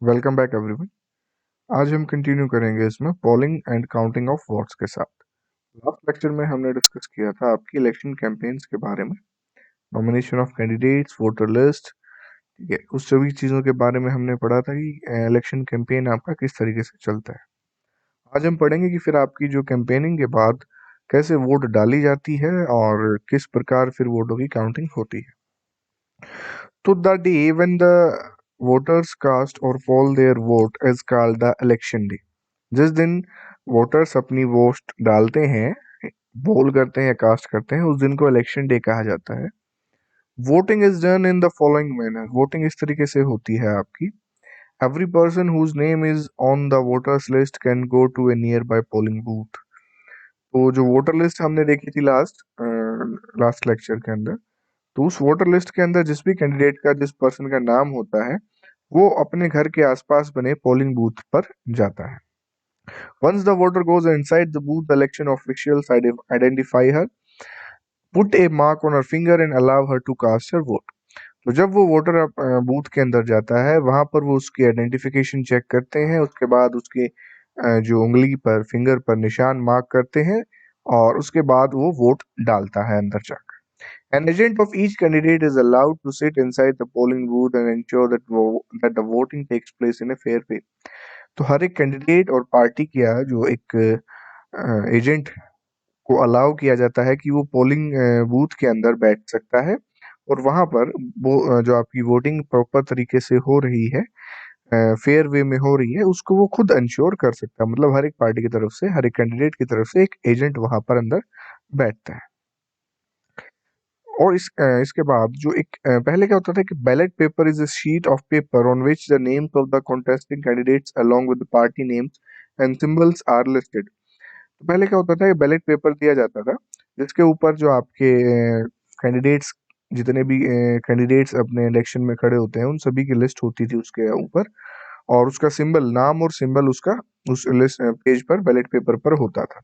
Welcome back everyone. आज हम continue करेंगे इसमें polling and counting of votes के साथ। लास्ट लेक्चर में हमने डिस्कस किया था आपकी इलेक्शन कैंपेन्स के बारे में, nomination of candidates, voter list, ठीक है, उस सभी चीज़ों के बारे में हमने पढ़ा था कि इलेक्शन कैंपेन आपका किस तरीके से चलता है। आज हम पढ़ेंगे कि फिर आपकी जो कैंपेनिंग के बाद कैसे वोट डाली जाती है और किस प्रकार फिर वोटों की काउंटिंग होती है। तो the day when the voters cast और poll their vote is called the election day. जिस दिन वोटर्स अपनी वोट डालते हैं, पोल करते हैं, कास्ट करते हैं, उस दिन को इलेक्शन डे कहा जाता है। Voting is done in the following manner. Voting इस तरीके से होती है आपकी। Every person whose name is on the voters list can go to a nearby polling booth. तो जो वोटर लिस्ट हमने देखी थी लास्ट लेक्चर के अंदर, तो उस वोटर लिस्ट के अंदर जिस भी कैंडिडेट का, जिस पर्सन का नाम होता है, वो अपने घर के आसपास बने पोलिंग बूथ पर जाता है। Once the voter goes inside the booth, the election officials identify her, put a mark on her finger and allow her to cast her vote. तो जब वो वोटर बूथ के अंदर जाता है, वहां पर वो उसकी आइडेंटिफिकेशन चेक करते हैं, उसके बाद उसके जो उंगली पर, फिंगर पर निशान मार्क करते हैं और उसके बाद वो वोट डालता है अंदर जाकर। An agent of each candidate is allowed to sit inside the polling booth and ensure that the voting takes place in a fair way. तो हर एक कैंडिडेट और पार्टी का जो एक एजेंट को अलाउ किया जाता है कि वो पोलिंग बूथ के अंदर बैठ सकता है और वहां पर वो जो आपकी वोटिंग प्रॉपर तरीके से हो रही है, फेयर वे में हो रही है, उसको वो खुद इंश्योर कर सकता है। मतलब हर एक पार्टी की तरफ से, हर एक कैंडिडेट की तरफ से एक एजेंट वहां पर अंदर बैठता है। और इसके बाद जो एक पहले क्या होता था कि ballot paper is a sheet of paper on which the names of the contesting candidates along with the party names and symbols are listed. तो पहले क्या होता था कि बैलेट पेपर दिया जाता था जिसके ऊपर जो आपके कैंडिडेट्स, जितने भी कैंडिडेट्स अपने इलेक्शन में खड़े होते हैं, उन सभी की लिस्ट होती थी उसके ऊपर, और उसका सिंबल, नाम और सिंबल उसका उस लिस्ट पेज पर, बैलेट पेपर पर होता था।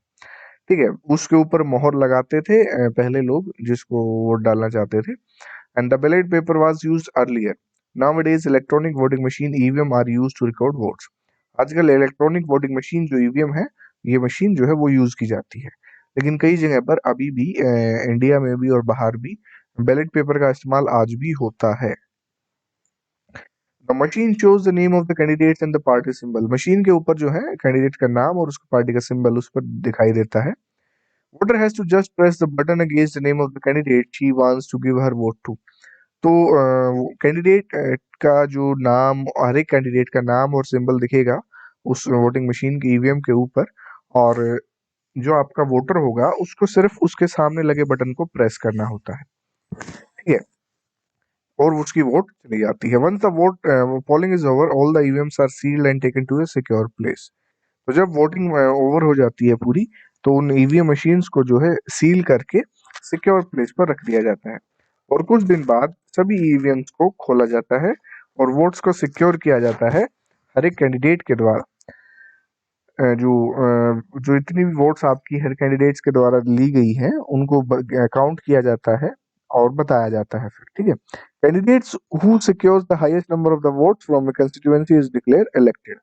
ठीक है, उसके ऊपर मोहर लगाते थे पहले लोग जिसको वोट डालना चाहते थे। And the ballot paper was used earlier. Nowadays electronic voting machine EVM are used to record votes. आजकल इलेक्ट्रॉनिक वोटिंग मशीन जो ईवीएम है, ये मशीन जो है वो यूज की जाती है, लेकिन कई जगह पर अभी भी इंडिया में भी और बाहर भी बैलेट पेपर का इस्तेमाल आज भी होता है। The machine shows the name of the candidates and the party symbol. Machine के ऊपर जो है कैंडिडेट का नाम और उसकी पार्टी का सिंबल उस पर दिखाई देता है। Voter has to just press the button against the name of the candidate she wants to give her vote to. तो कैंडिडेट का जो नाम, हर एक कैंडिडेट का नाम और सिंबल दिखेगा उस वोटिंग मशीन की ईवीएम के ऊपर, और जो आपका वोटर होगा उसको सिर्फ उसके सामने लगे बटन को प्रेस करना होता है, ठीक है, और उसकी वोट चली जाती है। Once the vote polling is over, all the EVMs are sealed and taken to a secure place. तो जब वोटिंग ओवर हो जाती है पूरी, तो उन ईवीएम मशीन्स को जो है सील करके सिक्योर प्लेस पर रख दिया जाता है, और कुछ दिन बाद सभी ईवीएम्स को खोला जाता है और वोट्स को सिक्योर किया जाता है हर एक कैंडिडेट के द्वारा। जो इतनी भी वोट्स आपकी हर कैंडिडेट्स के द्वारा ली गई हैं, उनको काउंट किया जाता है और बताया जाता है फिर, ठीक है। Candidates who secures the highest number of the votes from a constituency is declare elected.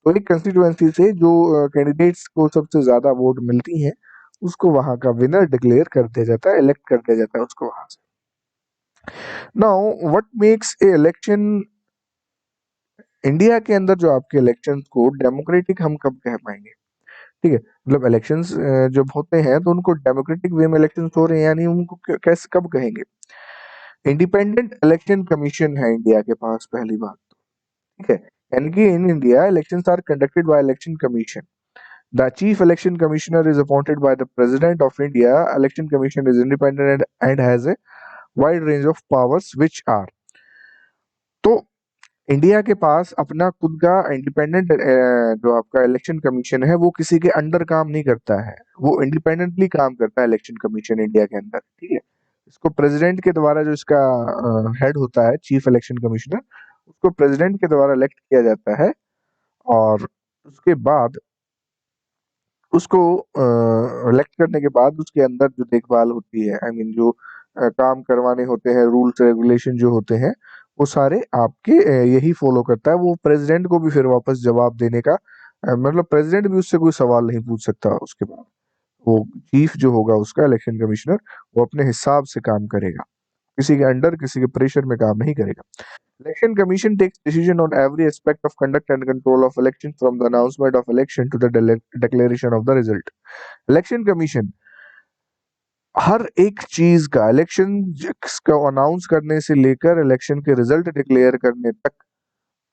तो एक कंस्टिट्यूएंसी से जो कैंडिडेट्स को सबसे ज्यादा वोट मिलती हैं, उसको वहां का विनर डिक्लेयर कर दिया जाता है, इलेक्ट कर दिया जाता है उसको वहां से। Now what makes a election, India के अंदर जो आपके इलेक्शंस को डेमोक्रेटिक हम कब कह पाएंगे, ठीक है, मतलब इलेक्शंस जब होते हैं तो उनको डेमोक्रेटिक वे में इलेक्शंस हो रहे हैं, यानी उनको कैसे, कब कहेंगे। इंडिपेंडेंट इलेक्शन कमीशन है इंडिया के पास, पहली बात तो, ठीक है, यानी कि in India elections are conducted by election commission. The Chief Election Commissioner is appointed by the President of India. Election Commission is independent and has a wide range of powers which are। तो India के पास अपना खुद का independent जो आपका election commission है, वो किसी के अंडर काम नहीं करता है, वो इंडिपेंडेंटली काम करता है इलेक्शन कमीशन इंडिया के अंदर, ठीक है। इसको प्रेसिडेंट के द्वारा, जो इसका हेड होता है चीफ इलेक्शन कमिश्नर, उसको प्रेसिडेंट के द्वारा इलेक्ट किया जाता है, और उसके बाद उसको इलेक्ट करने के बाद उसके अंदर जो देखभाल होती है, आई मीन जो काम करवाने होते हैं, रूल्स रेगुलेशन जो होते हैं, वो सारे आपके यही फॉलो करता है। वो प्रेसिडेंट को भी फिर वापस जवाब देने का मतलब प्रेसिडेंट भी उससे कोई सवाल नहीं पूछ सकता उसके बाद। वो चीफ जो होगा उसका इलेक्शन कमिश्नर, वो अपने हिसाब से काम करेगा, किसी के अंडर किसी के प्रेशर में काम नहीं करेगा। Election Commission takes decision on every aspect of conduct and control of election from the announcement of election to the declaration of the result. Election Commission हर एक चीज का इलेक्शन को अनाउंस करने से लेकर इलेक्शन के रिजल्ट डिक्लेयर करने तक,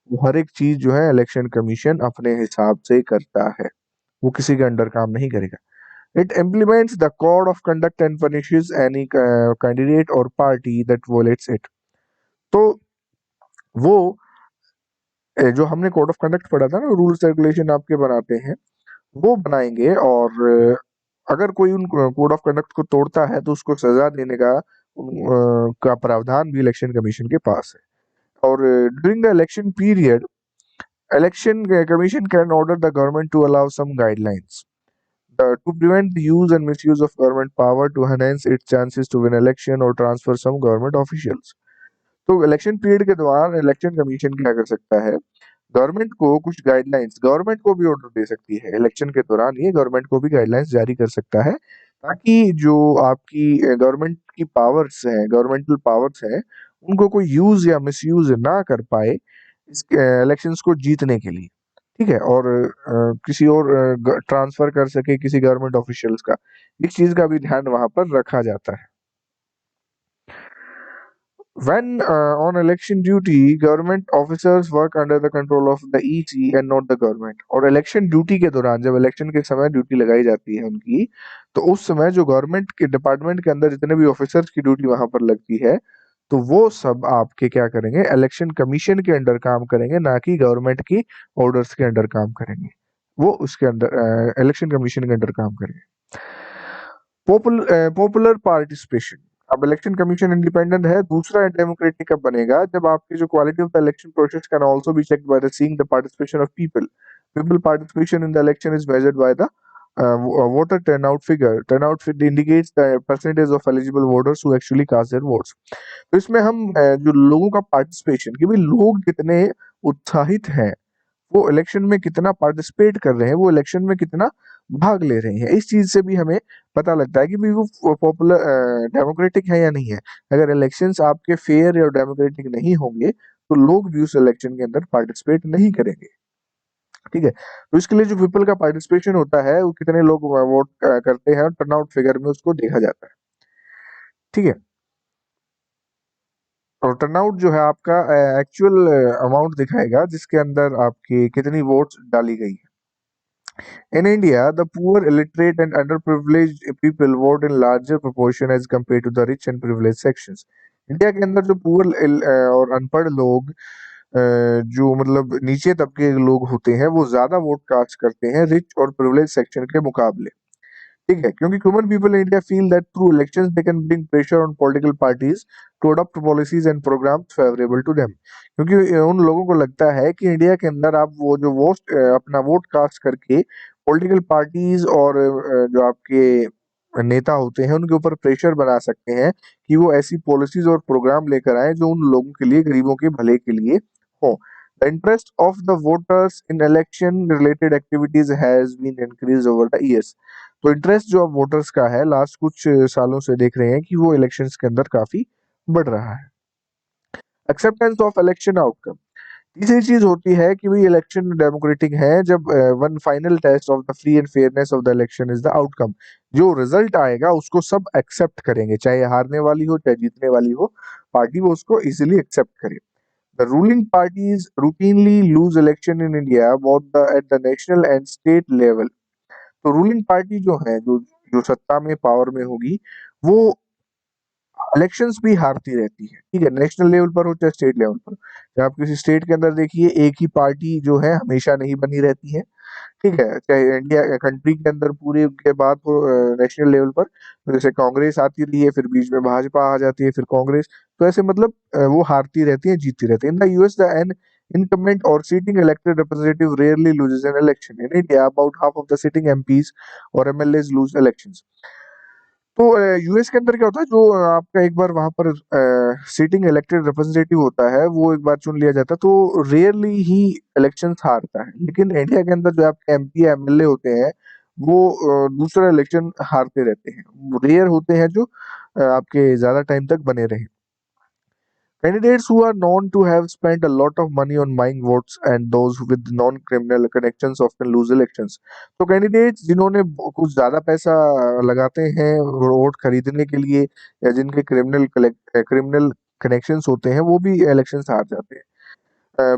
वो हर एक चीज जो है इलेक्शन कमीशन अपने हिसाब से करता है, वो किसी के अंडर काम नहीं करेगा। It implements the code of conduct and punishes any candidate or party that violates it. तो वो जो हमने कोड ऑफ कंडक्ट पढ़ा था ना, रूल्स रेगुलेशन आपके बनाते हैं, वो बनाएंगे। और अगर कोई उन कोड ऑफ कंडक्ट को तोड़ता है तो उसको सजा देने का प्रावधान भी इलेक्शन कमीशन के पास है। और during the election period, election commission can order the government to allow some guidelines to prevent the use and misuse of government power to enhance its chances to win election or transfer some government officials. तो election period के दौरान election commission क्या कर सकता है, government को कुछ guidelines, government को भी ऑर्डर दे सकती है इलेक्शन के दौरान, ये गवर्नमेंट को भी गाइडलाइंस जारी कर सकता है, ताकि जो आपकी गवर्नमेंट की पावर्स हैं, गवर्नमेंटल पावर्स हैं, उनको कोई यूज या मिसयूज ना कर पाए इस इलेक्शंस को जीतने के लिए। ठीक है, और किसी और ट्रांसफर कर सके किसी गवर्नमेंट ऑफिशियल्स का, इस चीज का भी ध्यान वहां पर रखा जाता है। When on election duty, government officers work under the control of the EC and not the government. और इलेक्शन ड्यूटी के दौरान, जब इलेक्शन के समय ड्यूटी लगाई जाती है उनकी, तो उस समय जो गवर्नमेंट के डिपार्टमेंट के अंदर जितने भी ऑफिसर्स की ड्यूटी वहां पर लगती है, तो वो सब आपके क्या करेंगे, इलेक्शन कमीशन के अंडर काम करेंगे, ना कि गवर्नमेंट की ऑर्डर्स के अंडर काम करेंगे। वो उसके अंदर इलेक्शन कमीशन के अंडर काम करेंगे। पॉपुलर पार्टिसिपेशन, अब इलेक्शन कमीशन इंडिपेंडेंट है, दूसरा डेमोक्रेटिक कब बनेगा, जब आपकी जो quality of the election process can also be checked by the seeing the participation of people participation in the election is measured by the voter turnout figure. Turnout figure indicates the percentage of eligible voters who actually cast their votes. तो इसमें हम जो लोगों का participation, कि भाई लोग कितने उत्साहित हैं, वो इलेक्शन में कितना पार्टिसिपेट कर रहे हैं, वो इलेक्शन में कितना भाग ले रहे हैं, इस चीज से भी हमें पता लगता है कि भाई वो पॉपुलर डेमोक्रेटिक है या नहीं है। अगर इलेक्शंस आपके फेयर और डेमोक्रेटिक नहीं होंगे, तो लोग भी उस इलेक्शन के अंदर पार्टिसिपेट नहीं करेंगे। ठीक है, तो इसके लिए जो पीपल का पार्टिसिपेशन होता है, वो कितने लोग वोट करते हैं, और टर्नआउट फिगर में उसको देखा जाता है। ठीक है, और टर्नआउट जो है आपका एक्चुअल अमाउंट दिखाएगा जिसके अंदर आपकी कितनी वोट्स डाली गई है। In India, the poor, illiterate, and underprivileged people vote in larger proportion as compared to the rich and privileged sections. India के अंदर जो पुअर और अनपढ़ लोग, जो मतलब नीचे तबके के लोग होते हैं, वो ज्यादा वोट कास्ट करते हैं रिच और प्रिविलेज सेक्शन के मुकाबले। ठीक है, क्योंकि common people in India feel that through elections they can bring pressure on political parties to adopt policies and programmes favourable to them. क्योंकि उन लोगों को लगता है कि इंडिया के अंदर आप वो जो वोट अपना वोट कास्ट करके पॉलिटिकल पार्टीज और जो आपके नेता होते हैं उनके ऊपर प्रेशर बना सकते हैं कि वो ऐसी पॉलिसीज और प्रोग्राम लेकर आए जो उन लोगों के लिए, गरीबों के भले के लिए हो। The interest of the voters in election related activities has been increase over the years. तो इंटरेस्ट जो अब वोटर्स का है, लास्ट कुछ सालों से देख रहे हैं कि वो इलेक्शंस के अंदर काफी बढ़ रहा है। एक्सेप्टेंस ऑफ इलेक्शन आउटकम, तीसरी चीज होती है कि भाई इलेक्शन डेमोक्रेटिक है जब one final test of the free and fairness of the election is the outcome. जो रिजल्ट आएगा उसको सब एक्सेप्ट करेंगे, चाहे हारने वाली हो चाहे जीतने वाली हो पार्टी, वो उसको इजीली एक्सेप्ट करे। The ruling parties routinely lose election in India both the at the national and state level. तो रूलिंग पार्टी जो है, जो जो सत्ता में पावर में होगी, वो इलेक्शंस भी हारती रहती है। ठीक है, नेशनल लेवल पर हो चाहे स्टेट लेवल पर। चाहे आप किसी स्टेट के अंदर देखिए, एक ही पार्टी जो है हमेशा नहीं बनी रहती है। ठीक है, चाहे इंडिया कंट्री के अंदर पूरे के बाद हो नेशनल लेवल पर, तो जैसे कांग्रेस आती रही है, फिर बीच में भाजपा आ जाती है, फिर कांग्रेस, तो ऐसे मतलब वो हारती रहती है, जीतती रहती है। In the US the an incumbent or sitting elected representative rarely loses an election. In India, about half of the sitting MPs or MLAs lose elections. तो यूएस के अंदर क्या होता है, जो आपका एक बार वहां पर सीटिंग इलेक्टेड रिप्रेजेंटेटिव होता है, वो एक बार चुन लिया जाता है, तो रेयरली ही इलेक्शन हारता है। लेकिन इंडिया के अंदर जो आपके एमपी एमएलए होते हैं, वो दूसरा इलेक्शन हारते रहते हैं। रेयर होते हैं जो आपके ज्यादा टाइम तक बने रहे। Candidates who are known to have spent a lot of money on buying votes and those with non-criminal connections often lose elections. तो कैंडिडेट्स जिन्होंने कुछ ज्यादा पैसा लगाते हैं वोट खरीदने के लिए, या जिनके क्रिमिनल कनेक्शंस होते हैं, वो भी इलेक्शंस हार जाते हैं।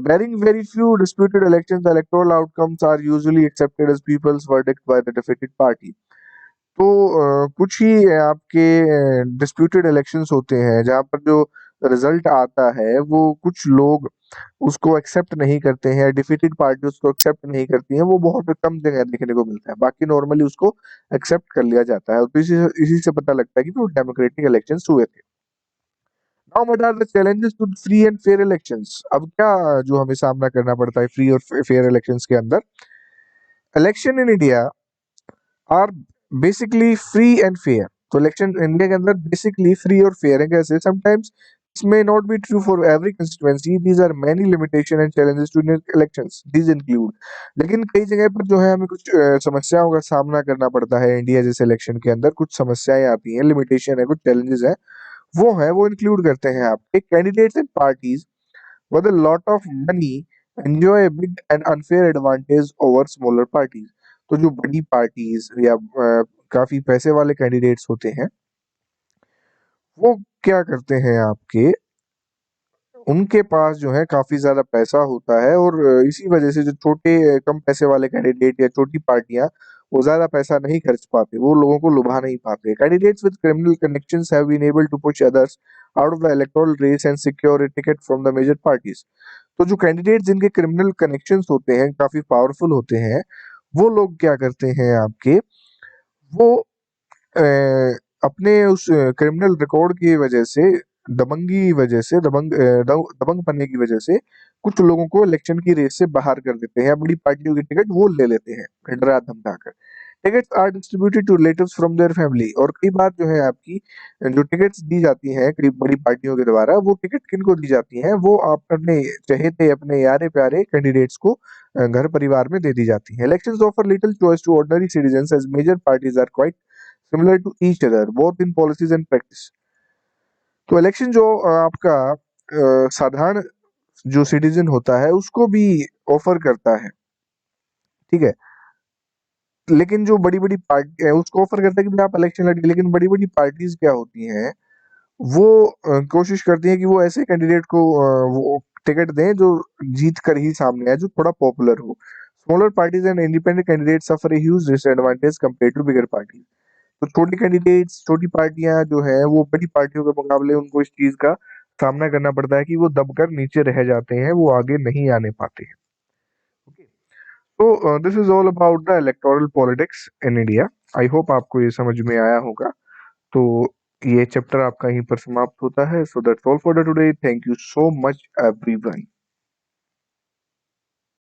Barring very few disputed elections, the electoral outcomes are usually accepted as people's verdict by the defeated party. तो कुछ ही आपके डिस्प्यूटेड इलेक्शंस होते हैं जहां पर जो रिजल्ट आता है वो कुछ लोग उसको एक्सेप्ट नहीं करते हैं, डिफीटेड पार्टी उसको एक्सेप्ट नहीं करती है, वो बहुत कम जगह देखने को मिलता है। बाकी नॉर्मली उसको एक्सेप्ट कर लिया जाता है, तो इसी से पता लगता है कि वो डेमोक्रेटिक इलेक्शंस हुए थे। Now what are the challenges to free and fair elections? अब क्या जो हमें सामना करना पड़ता है फ्री और फेयर इलेक्शंस के अंदर? Election in India are basically free and fair. तो इलेक्शन इंडिया के अंदर बेसिकली फ्री और फेयर है। कैसे? Sometimes this may not be true for every constituency, these are many limitation and challenges to elections, these include. लेकिन कई जगह पर जो है हमें कुछ समस्याओं का सामना करना पड़ता है। इंडिया जैसे इलेक्शन के अंदर कुछ समस्याएं आती हैं, लिमिटेशन है, कुछ चैलेंजेस है, वो इंक्लूड करते हैं आपके candidates and parties with a lot of money enjoy a big and unfair advantage over smaller parties। तो जो बड़ी पार्टीज या काफी पैसे वाले कैंडिडेट्स होते हैं, वो क्या करते हैं आपके, उनके पास जो है काफी ज्यादा पैसा होता है, और इसी वजह से जो छोटे कम पैसे वाले कैंडिडेट या छोटी पार्टियां, वो ज्यादा पैसा नहीं खर्च पाते, वो लोगों को लुभा नहीं पाते। Candidates with criminal connections have been able to push others out of the electoral race and secure a ticket from the major parties. तो जो कैंडिडेट जिनके क्रिमिनल कनेक्शंस होते हैं, काफी पावरफुल होते हैं, वो लोग क्या करते हैं आपके, वो अ, अपने उस क्रिमिनल रिकॉर्ड की वजह से, दबंगी वजह से, दबंग बनने की वजह से कुछ लोगों को इलेक्शन की रेस से बाहर कर देते हैं। बड़ी पार्टियों की टिकट वो ले लेते हैं डरा धमकाकर। Tickets are distributed to relatives from their family. और कई बार जो है आपकी जो टिकट्स दी जाती हैं कई बड़ी पार्टियों के द्वारा, वो टिकट किनको दी जाती हैं, वो आप अपने चहेते अपने यारे प्यारे कैंडिडेट्स को घर परिवार में दे दी जाती है। Elections offer little choice to ordinary citizens as major parties are quite similar to each other both in policies and practice। तो इलेक्शन जो आपका साधारण जो सिटीजन होता है उसको भी ऑफर करता है, ठीक है। लेकिन जो बड़ी बड़ी पार्टी है उसको ऑफर करता है कि भाई आप इलेक्शन लड़िए। लेकिन बड़ी बड़ी पार्टीज क्या होती हैं, वो कोशिश करती हैं कि वो ऐसे कैंडिडेट को वो टिकट दें जो जीत कर ही सामने आए, जो थोड़ा पॉपुलर हो। Smaller parties and independent candidate suffer a huge disadvantage compare to bigger parties. तो छोटे कैंडिडेट्स, छोटी पार्टियां जो है, वो बड़ी पार्टियों के मुकाबले उनको इस चीज का सामना करना पड़ता है कि वो दबकर नीचे रह जाते हैं, वो आगे नहीं आने पाते हैं। ओके, तो this is all about the electoral politics in India. I hope आपको ये समझ में आया होगा। तो ये चैप्टर आपका यहीं पर समाप्त होता है। So that's all for the today. Thank you so much everyone.